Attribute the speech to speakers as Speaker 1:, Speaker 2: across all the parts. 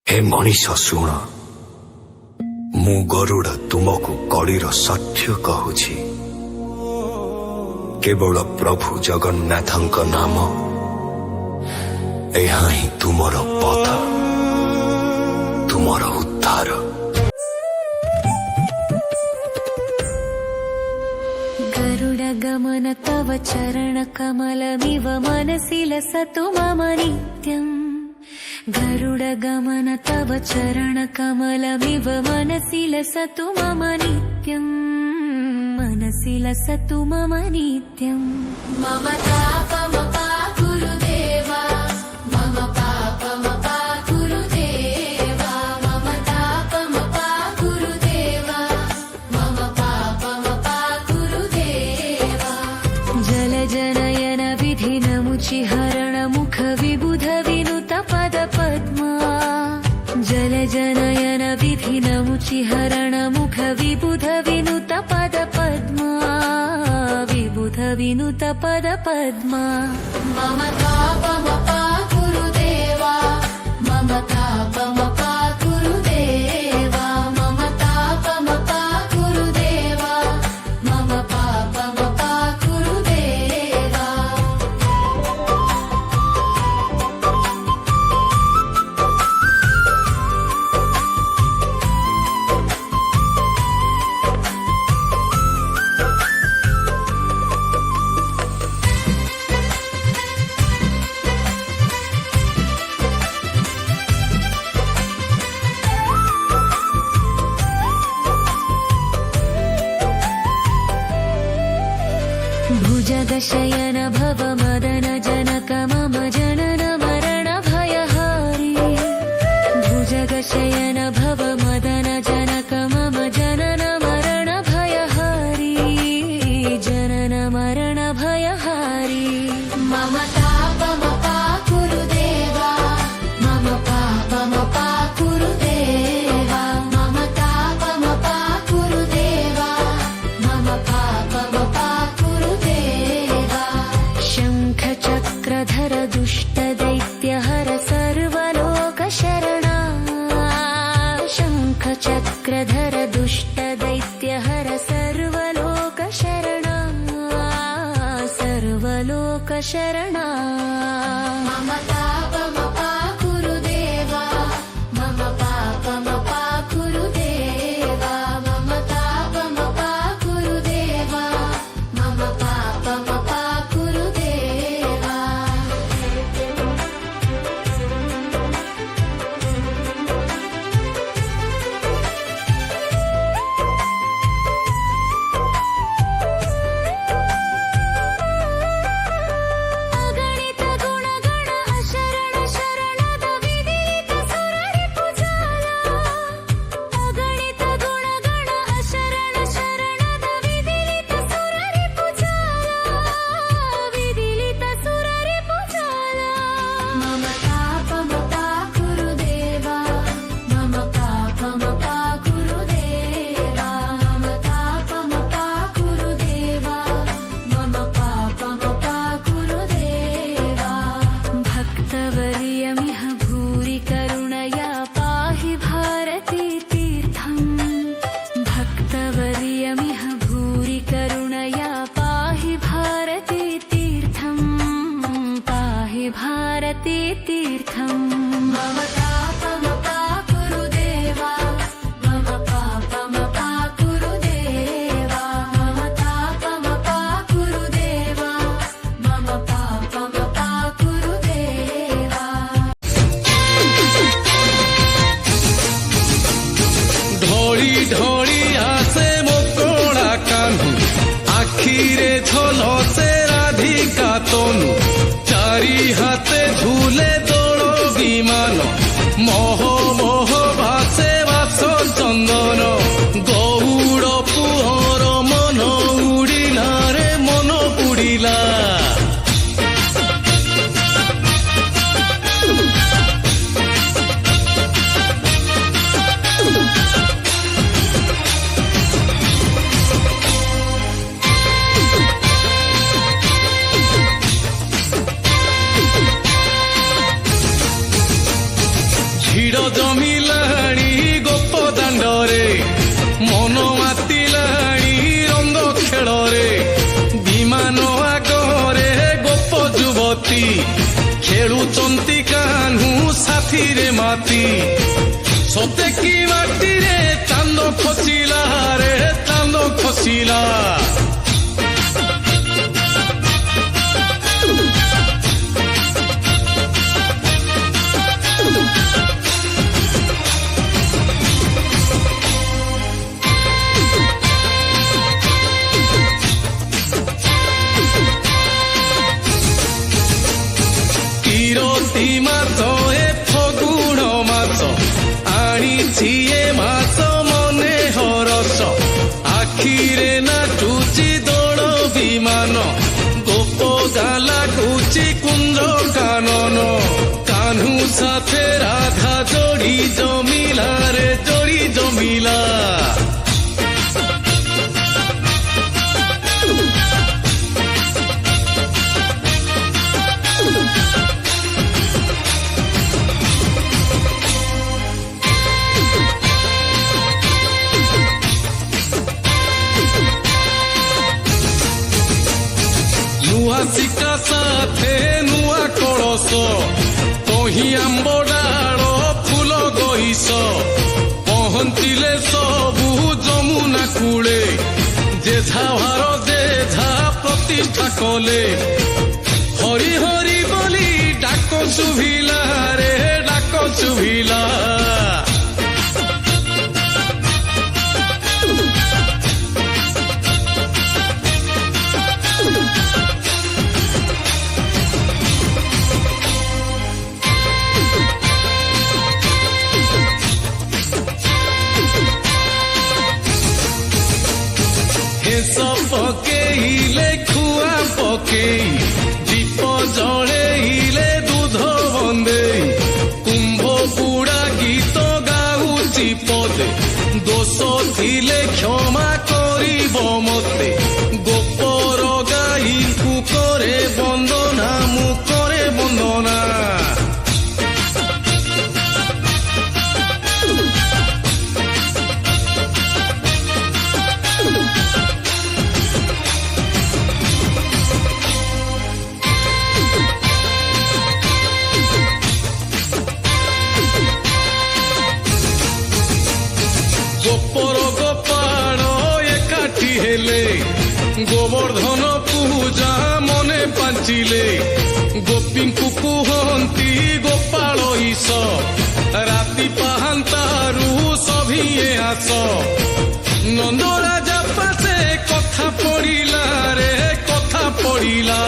Speaker 1: हे मनीष शुण मु गरुड़ तुमको कड़ीर सत्य कहूछि केवल प्रभु जगन्नाथଙ୍କ नाम ଏହା ହିଁ ତୁମର ପଥ ତୁମର ଉଦ୍ଧାର।
Speaker 2: गरुड गमन तव चरण कमलमिव मनसि लसतु मम नित्यम्। गरुड गमन तव चरण कमलमिव मनसि लसतु मम नित्यम्। मनसि लसतु मम नित्यम्। मम तापमपाकुरुदेवा मम पापमपाकुरुदेवा मम तापमपाकुरुदेवा मम पापमपाकुरुदेवा। जलजनयन विधिनमुचिहरण मुख विबुध विनुत पद पद्मा। जलजनयन विधिनमुचिहरण मुख विबुध विनुत पद पद्मा। विबुध विनुत पद पद्मा। मम तापमपाकुरुदेवा मम तापमपाकुरुदेवा मम तापमपाकुरुदेवा मम पापमपाकुरुदेवा। भुजगशयन भव मदन जनक मम जनन मरण भयहारी। भुजगशयन भव मदन जनक मम जनन मरण भयहारी। जनन मरण भयहारी। मम तापमपाकुरुदेवा मम पापमपाकुरुदेवा मम तापमपाकुरुदेवा मम पापमपाकुरुदेवा। शङ्खचक्रधर दुष्टदैत्यहर सर्वलोकशरणा। शङ्खचक्रधर दुष्टदैत्यहर सर्वलोकशरणा। सर्वलोकशरणा। मम तापमपाकुरुदेवा मम पापमपाकुरुदेवा मम तापमपाकुरुदेवा मम पापमपाकुरुदेवा। अगणित गुणगण अशरण शरणद विदित सुररिपुजाला। अगणित गुणगण अशरण शरणद विदित सुररिपुजाला। विदित सुररिपुजाला। मम तापमपाकुरुदेवा मम पापमपाकुरुदेवा मम तापमपाकुरुदेवा मम पापमपाकुरुदेवा। भक्तवर्यमिह भूरि करुणया पाहि भारती तीर्थम्। भक्तवर्यमिह भूरि करुणया पाहि भारती तीर्थम्। पाहि भारती तीर्थम्। मम तापमपाकुरुदेवा मम पापमपाकुरुदेवा मम तापमपाकुरुदेवा मम पापमपाकुरुदेवा।
Speaker 3: ढोली ढोली आसे मोकोड़ा कान्हू आखिरे झलसे राधिका तनु। चारि हाथे झूले दोलो विमान मोह मोह भासे वास चंदन। गौड़ पुहर मन उड़िला रे मन उड़िला। ঝিড় ଜମିଲାଣି ଗୋପ ଦାଣ୍ଡରେ ମନ ମାତିଲାଣି ରଙ୍ଗ ଖେଳରେ ବିମାନ ଆଗରେ ଗୋପ ଯୁବତୀ ଖେଳୁଛନ୍ତି କାହ୍ନୁ ସାଥିରେ ମାତି ସତେ କି ମାଟିରେ ଚାନ୍ଦ ଖସିଲା ରେ ଚାନ୍ଦ ଖସିଲା ତିରତି ମାସ ଏ ଫଗୁଣ ମାସ ଆଣିଛି ଏ ମାସ ମନେ ହରସ ଆଖିରେ ନାଚୁଛି ଦୋଳ ବିମାନ ଗୋପ ଗାଲା କୁଚି କୁଞ୍ଜ କାନନ କାହ୍ନୁ ସାଥେ ରାଧା ଯୋଡ଼ି ଜମିଲା ରେ ଯୋଡ଼ି ଜମିଲା ନୂଆ ଶିକା ସାଥେ ନୂଆ କଳସ ତହିଁ ଆମ୍ବ ଡାଳ ଫୁଲ ଗଇସ ପହଞ୍ଚିଲେ ସବୁ ଯମୁନା କୂଳେ ଯେଝା ଭାର ଯେଝା ପ୍ରତିଷ୍ଠା କଲେ ହରି ହରି ବୋଲି ଡାକ ଶୁଭିଲା ରେ ଡାକ ଶୁଭିଲା ପକେଇଲେ ଖୁଆ ପକେଇ ଦୀପ ଜଳେଇଲେ ଦୁଧ ବନ୍ଦେଇ କୁମ୍ଭ ବୁଢ଼ା ଗୀତ ଗାଉଛି ପଦେ ଦୋଷ ଥିଲେ କ୍ଷମା କରିବ ମତେ ଗୋପର ଗାଈଙ୍କୁ କରେ ବନ୍ଦନା ମୁଁ କରେ ବନ୍ଦନା ଗୋପର ଗୋପାଳ ଏକାଠି ହେଲେ ଗୋବର୍ଦ୍ଧନ ପୂଜା ମନେ ପାଞ୍ଚିଲେ ଗୋପୀଙ୍କୁ କୁହନ୍ତି ଗୋପାଳ ଈଶ ରାତି ପାହାନ୍ତାରୁ ସଭିଏ ଆସ ନନ୍ଦରାଜା ପାଶେ କଥା ପଡ଼ିଲା ରେ କଥା ପଡ଼ିଲା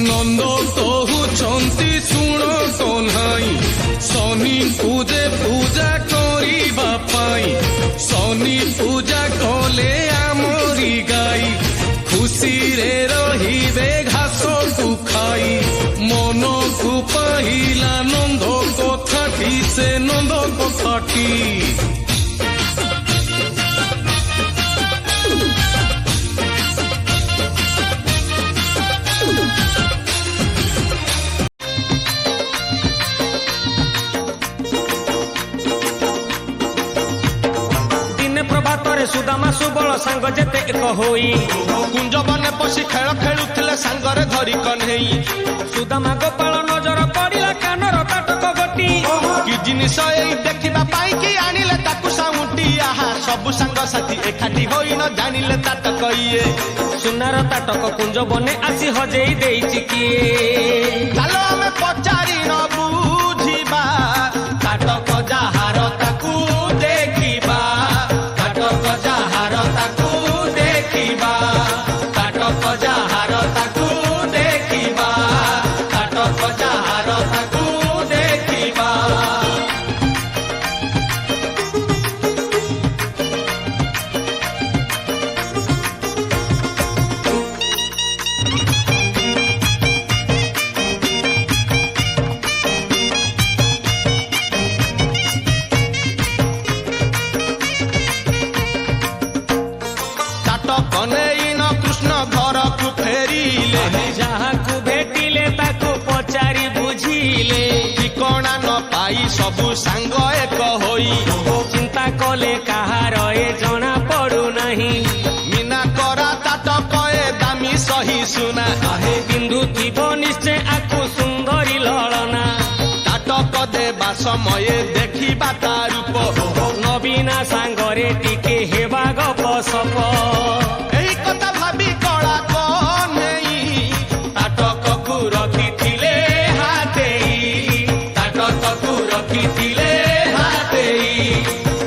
Speaker 3: ନନ୍ଦ କହୁଛନ୍ତି ଶୁଣ କହ୍ନାଇ ଶନିଙ୍କୁ ଯେ ପୂଜା କରିବା ପାଇଁ ଶନି ପୂଜା କଲେ ଆମରି ଗାଈ ଖୁସିରେ ରହିବେ ଘାସକୁ ଖାଇ ମନକୁ ପାଇଲା ନନ୍ଦ କଥାଟି ସେ ନନ୍ଦ କଥାଟି
Speaker 4: ସୁଦାମା ସୁବଳ ସାଙ୍ଗ ଯେତେ ଏକ ହୋଇ
Speaker 5: କୁଞ୍ଜ ବନେ ପଶି ଖେଳ ଖେଳୁଥିଲେ ସାଙ୍ଗରେ ଧରି କହ୍ନେଇ
Speaker 4: ସୁଦାମା ଗୋପାଳ ନଜର ପଡ଼ିଲା କାନର ତାଟକ ଗୋଟି
Speaker 5: କି ଜିନିଷ ଏଇ ଦେଖିବା ପାଇଁ କି ଆଣିଲେ ତାକୁ ସାଉଁଟି ଆହା ସବୁ ସାଙ୍ଗସାଥି ଏକାଠି ହୋଇ ନ ଜାଣିଲେ ତାଟକ ଇଏ
Speaker 4: ସୁନାର ତାଟକ କୁଞ୍ଜ ବନେ ଆସି ହଜେଇ ଦେଇଛି କିଏ
Speaker 5: ଚାଲ ଆମେ ପଚାରି ନ ବୁଝିବା ତାଟକ ଯାହାର ତାକୁ ଦେଖିବା ତାଟକ ଯାହାର ତାକୁ ଦେଖିବା ତାଟକ ଯାହାର ତାକୁ ଦେଖିବା ତାଟକ ଯାହାର ତାକୁ ଦେଖିବା सबु सांग एक होई
Speaker 4: चिंता कले काहार ए जना पड़ू नहीं
Speaker 5: मीना करा ताटक ए दामी सही सुना
Speaker 4: बिंदु थी निश्चय आकु सुंदरी ललना
Speaker 5: ताटक देवा समय देखिबा ता रूप
Speaker 4: नवीना सांगरे टिके हेबा गप सप
Speaker 5: एही कथा भाबी कला कन्हेई ताटक को रखिथिले हातेई ताटक को रखिथिले हातेई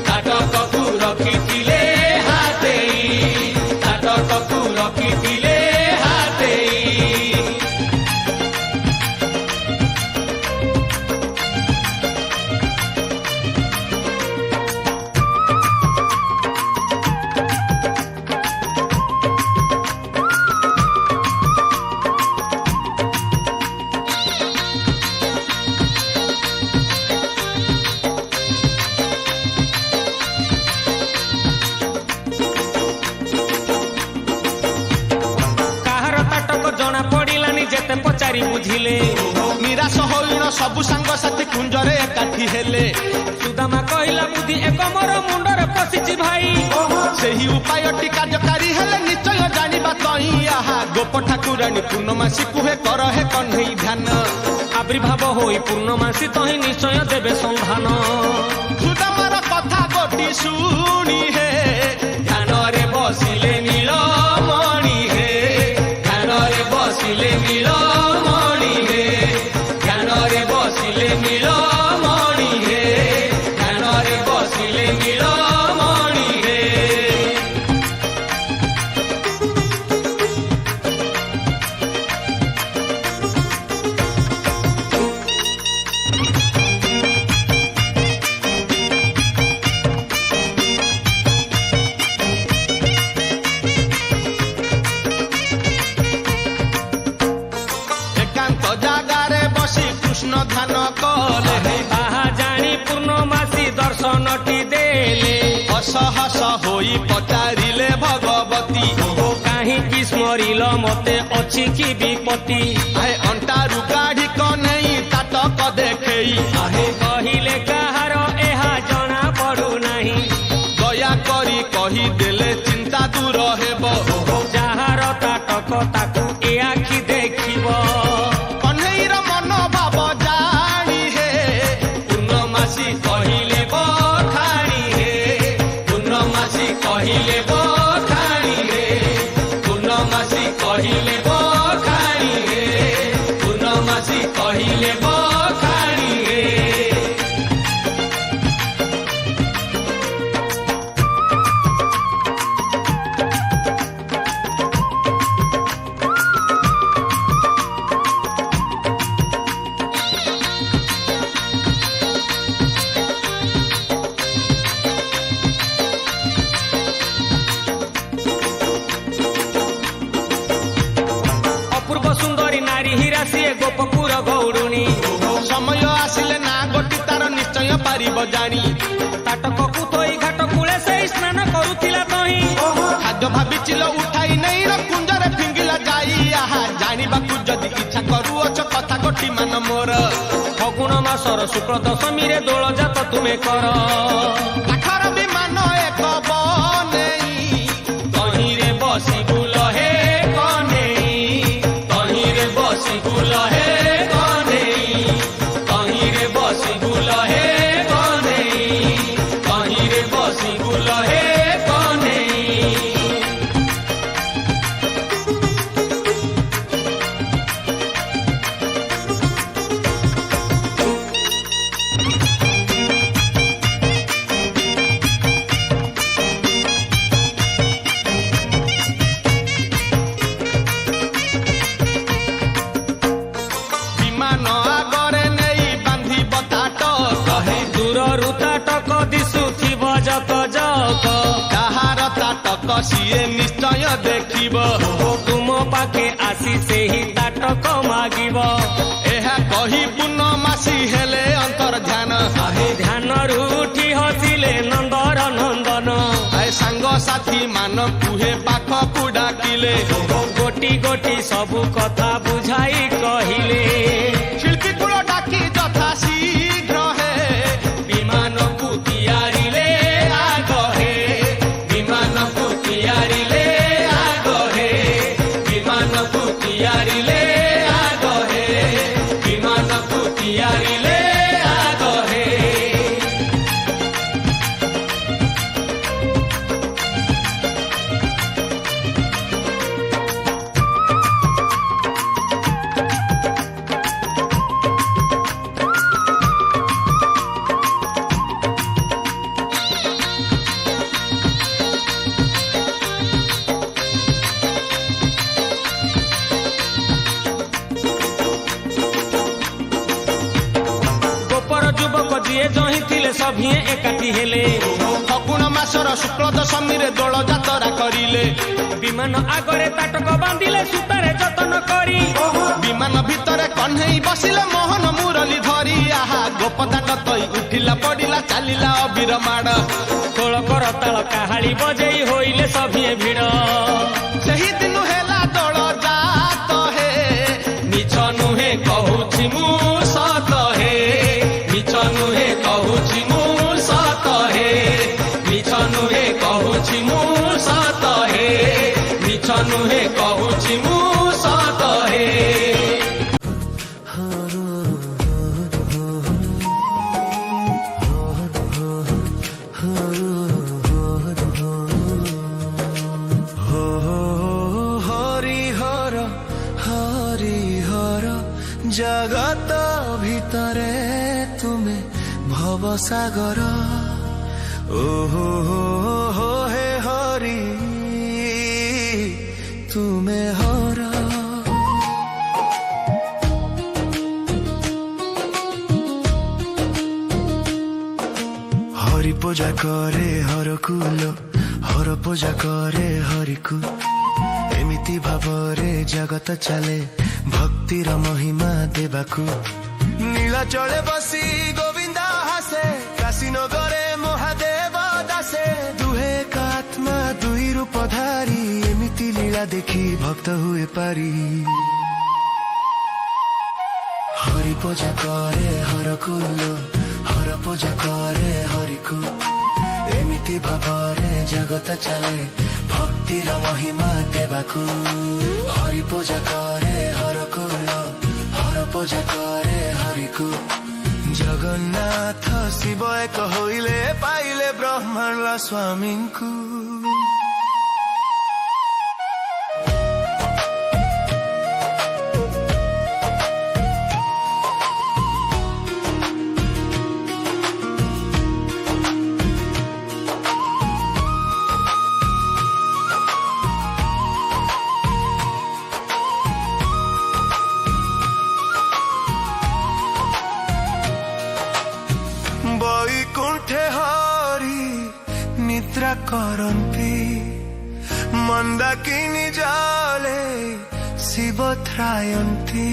Speaker 5: ताटक को रखिथिले हातेई ताटक को रखिथिले हातेई
Speaker 4: କାହାର ତାଟକ ଜଣା ପଡ଼ିଲାନି ଯେତେ ପଚାରି ବୁଝିଲେ
Speaker 5: ନିରାଶ ହୋଇନ ସବୁ ସାଙ୍ଗସାଥି କୁଞ୍ଜରେ ଏକାଠି ହେଲେ
Speaker 4: ସୁଦାମା କହିଲା ବୁଦ୍ଧି ଏକ ମୋର ମୁଣ୍ଡରେ ପଶିଛି ଭାଇ
Speaker 5: ସେହି ଉପାୟଟି କାର୍ଯ୍ୟକାରୀ ହେଲେ ନିଶ୍ଚୟ ଜାଣିବା ତଇ ଆହା ଗୋପ ଠାକୁରାଣୀ ପୂର୍ଣ୍ଣମାସୀ କୁହେ କର ହେ କହ୍ନେଇ ଧ୍ୟାନ
Speaker 4: ଆବିର୍ଭାବ ହୋଇ ପୂର୍ଣ୍ଣମାସୀ ତହିଁ ନିଶ୍ଚୟ ଦେବେ ସନ୍ଧାନ
Speaker 5: ସୁଦାମର କଥା ଗୋଟି ଶୁଣି ହେ ଧ୍ୟାନରେ ବସିଲେ ନୀଳମଣି ହେ ଧ୍ୟାନରେ ବସିଲେ ନୀଳମଣି ହେ ଧ୍ୟାନରେ ବସିଲେ ନୀଳମଣି ହେ ଧ୍ୟାନରେ ବସିଲେ ନୀଳମଣି ହେ ଏକାନ୍ତ ଜାଗାରେ ବସି କୃଷ୍ଣ ଧ୍ୟାନ କଲେ
Speaker 4: ତାହା ଜାଣି ପୂର୍ଣ୍ଣମାସୀ ଦର୍ଶନଟି ଦେଲେ
Speaker 5: ଅସହସ ହୋଇ ପଚାରିଲେ ଭଗବତୀ
Speaker 4: କାହିଁକି ସ୍ମରିଲ ମତେ ଅଛି କି ବିପତ୍ତି
Speaker 5: ଆଏ ଅଣ୍ଟାରୁ କାଢି କନେଇ ତାଟକ ଦେଖେଇ
Speaker 4: କହିଲେ କାହାର ଏହା ଜଣା ପଡୁ ନାହିଁ
Speaker 5: ଦୟା କରି କହିଦେଲେ ଚିନ୍ତା ଦୂର ହେବ
Speaker 4: ଯାହାର ତାଟକ ତାକୁ ଏ ଆଖି ଦେଖିବ
Speaker 5: କହ୍ନେଇର ମନୋଭାବ ଜାଣି ହେ ପୂର୍ଣ୍ଣମାସୀ କହିଲେ ବଖାଣି ହେ ପୂର୍ଣ୍ଣମାସୀ କହିଲେ ବଖାଣି ହେ ପୂର୍ଣ୍ଣମାସୀ କହିଲେ ବଖାଣି ହେ ପୂର୍ଣ୍ଣମାସୀ କହିଲେ ବଖାଣି ହେ
Speaker 4: ଅପୂର୍ବ ସୁନ୍ଦରୀ ନାରୀ ହୀରା ସିଏ ଗୋପପୁର ଗୌରୁଣୀ
Speaker 5: ସମୟ ଆସିଲେ ନା ଗୋଟି ତାର ନିଶ୍ଚୟ ପାରିବ ଜାଣି
Speaker 4: ତାଟକକୁ ଥୋଇ ଘାଟ କୂଳେ ସେଇ ସ୍ନାନ କରୁଥିଲା ତହିଁ
Speaker 5: ଖାଦ୍ୟ ଭାବିଚିଲ ଉଠାଇ ନେଇ କୁଞ୍ଜରେ ଫିଙ୍ଗିଲା ଯାଇ ଆହା ଜାଣିବାକୁ ଯଦି ଇଚ୍ଛା କରୁଅଛ କଥା ଗୋଟି ମାନ ମୋର
Speaker 4: ଫଗୁଣ ମାସର ଶୁକ୍ଳ ଦଶମୀରେ ଦୋଳ ଜାତ ତୁମେ କର
Speaker 5: କାଠର ବିମାନ ଏକ ବନେଇ
Speaker 4: ତହିଁରେ ବସି ବୁଲ ହେ କନେଇ ତହିଁରେ ବସି ବୁଲ ହେ କନେଇ ତହିଁରେ ବସି ବୁଲ ହେ କନେଇ ତହିଁରେ ବସି ବୁଲ ହେ କନେଇ
Speaker 5: ବିମାନ ଆଗରେ ନେଇ ବାନ୍ଧିବ ତାଟକ
Speaker 4: ଦୂରରୁ ତାଟକ ଦିଶୁଥିବ ଜକ ଜକ
Speaker 5: କାହାର ତାଟକ ସିଏ ନିଶ୍ଚୟ ଦେଖିବ
Speaker 4: ତୁମ ପାଖେ ଆସି ସେହି ତାଟକ ମାଗିବ
Speaker 5: ଏହା କହି ପୂର୍ଣ୍ଣମାସୀ ହେଲେ ଅନ୍ତର ଧ୍ୟାନ
Speaker 4: ଧ୍ୟାନରୁ ଉଠି ହସିଲେ ନନ୍ଦର ନନ୍ଦନ
Speaker 5: ସାଙ୍ଗସାଥୀ ମାନଙ୍କୁ ହେ ପାଖକୁ ଡାକିଲେ
Speaker 4: ଗୋଟି ଗୋଟି ସବୁ କଥା ବୁଝାଇ କହିଲେ
Speaker 5: ଶିଳ୍ପୀ କୁଳ ଡାକି ଯଥା ଶୀଘ୍ର ହେ
Speaker 4: ସିଏ ଜହିଁ ଥିଲେ ସଭିଏ ଏକାଠି ହେଲେ।
Speaker 5: ଫଗୁଣ ମାସର ଶୁକ୍ଳ ଦଶମୀରେ ଦୋଳ ଯାତ୍ରା କରିଲେ।
Speaker 4: ବିମାନ ଆଗରେ ତାଟକ ବାନ୍ଧିଲେ ସୂତାରେ ଯତନ କରି।
Speaker 5: ବିମାନ ଭିତରେ କହ୍ନେଇ ବସିଲେ ମୋହନ ମୁରଲି ଧରି। ଆହା ଗୋପଦାଣ୍ଡ ତଇ ଉଠିଲା ପଡ଼ିଲା ଚାଲିଲା ଅବିର ମାଡ଼।
Speaker 4: ଖୋଳ କର ତାଳ କାହାଳି ବଜେଇ ହୋଇଲେ ସଭିଏ ଭିଡ଼।
Speaker 5: ସେହି ଦିନ ହେଲା ଦୋଳ ଜାତ ହେ
Speaker 4: ମିଛ ନୁହେଁ କହୁଛି ମୁଁ ସତ ହେ। ମିଛ ନୁହେଁ କହୁଛି ମୁଁ ସତ ହେ। ମିଛ ନୁହେଁ କହୁଛି ମୁଁ ସତ ହେ। ମିଛ ନୁହେଁ କହୁଛି ମୁଁ ସତ ହେ।
Speaker 6: হরিহর হরিহর জগত ভিতরে তুমি ভবসাগর। ওহো হো হে হরি তুমি হর। হরি পূজা করে হরকুল হর পূজা করে হরিকু। ଏମିତି ଭାବରେ ଜଗତ ଚାଲେ ଭକ୍ତିର ମହିମା ଦେବାକୁ। ନୀଳାଚଳେ ବସି ଗୋବିନ୍ଦ ହାସେ କାଶୀ ନଗରେ ମହାଦେବ ଦାସେ। ଦୁହେଁ ଏକ ଆତ୍ମା ଦୁଇ ରୂପ ଧାରି ଏମିତି ଲୀଳା ଦେଖି ଭକ୍ତ ହୁଏ ପାରି। ହରି ପୂଜା କରେ ହରକୁଲ ହର ପୂଜା କରେ ହରିକୁ। ଏମିତି ଭାବରେ ଜଗତ ଚାଲେ ଭକ୍ତିର ମହିମା ଦେବାକୁ। ହରି ପୂଜା କରେ ହରକୁଲ ହର ପୂଜା କରେ ହରିକୁ। ଜଗନ୍ନାଥ ଶିବ ଏକ ହୋଇଲେ ପାଇଲେ ବ୍ରହ୍ମାଣ୍ଡ ସ୍ୱାମୀଙ୍କୁ। বৈকুণ্ঠে হরি নিদ্রা করন্তি মন্দাকিনী জলে শিব ত্রায়ন্তি।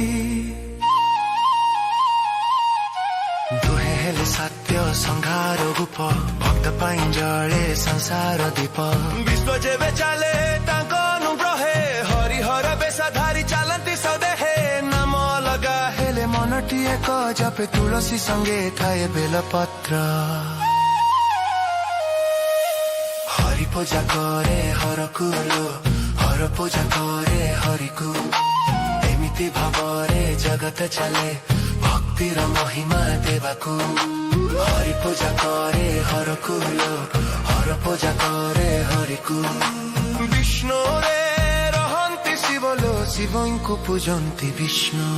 Speaker 6: দুহে হেলে সত্য সংহার গুপ ভক্ত পাই জଳେ ସଂସାର ଦୀପ। ବିଶ୍ୱ ଯେବେ ଚାଲେ ତାଙ୍କ ଅନୁଗ୍ରହେ ହରିହର ବେଶ ଧାରି ଚାଲନ୍ତି ସଦେହେ। ନାମ ଲଗା ହେଲେ ମନଟି ଏକ ଜପେ ତୁଳସୀ ସଙ୍ଗେ ଥାଏ ବେଲପତ୍ର। ହରି ପୂଜା କରେ ହରକୁଲ ହର ପୂଜା କରେ ହରିକୁ। ଏମିତି ଭାବରେ ଜଗତ ଚାଲେ ଭକ୍ତିର ମହିମା ଦେବାକୁ। ହରି ପୂଜା କରେ ହରକୁଲ ହର ପୂଜା କରେ ହରିକୁ। ବିଷ୍ଣୁରେ ରହନ୍ତି ଶିବ ଲୋ ଶିବଙ୍କୁ ପୂଜନ୍ତି ବିଷ୍ଣୁ।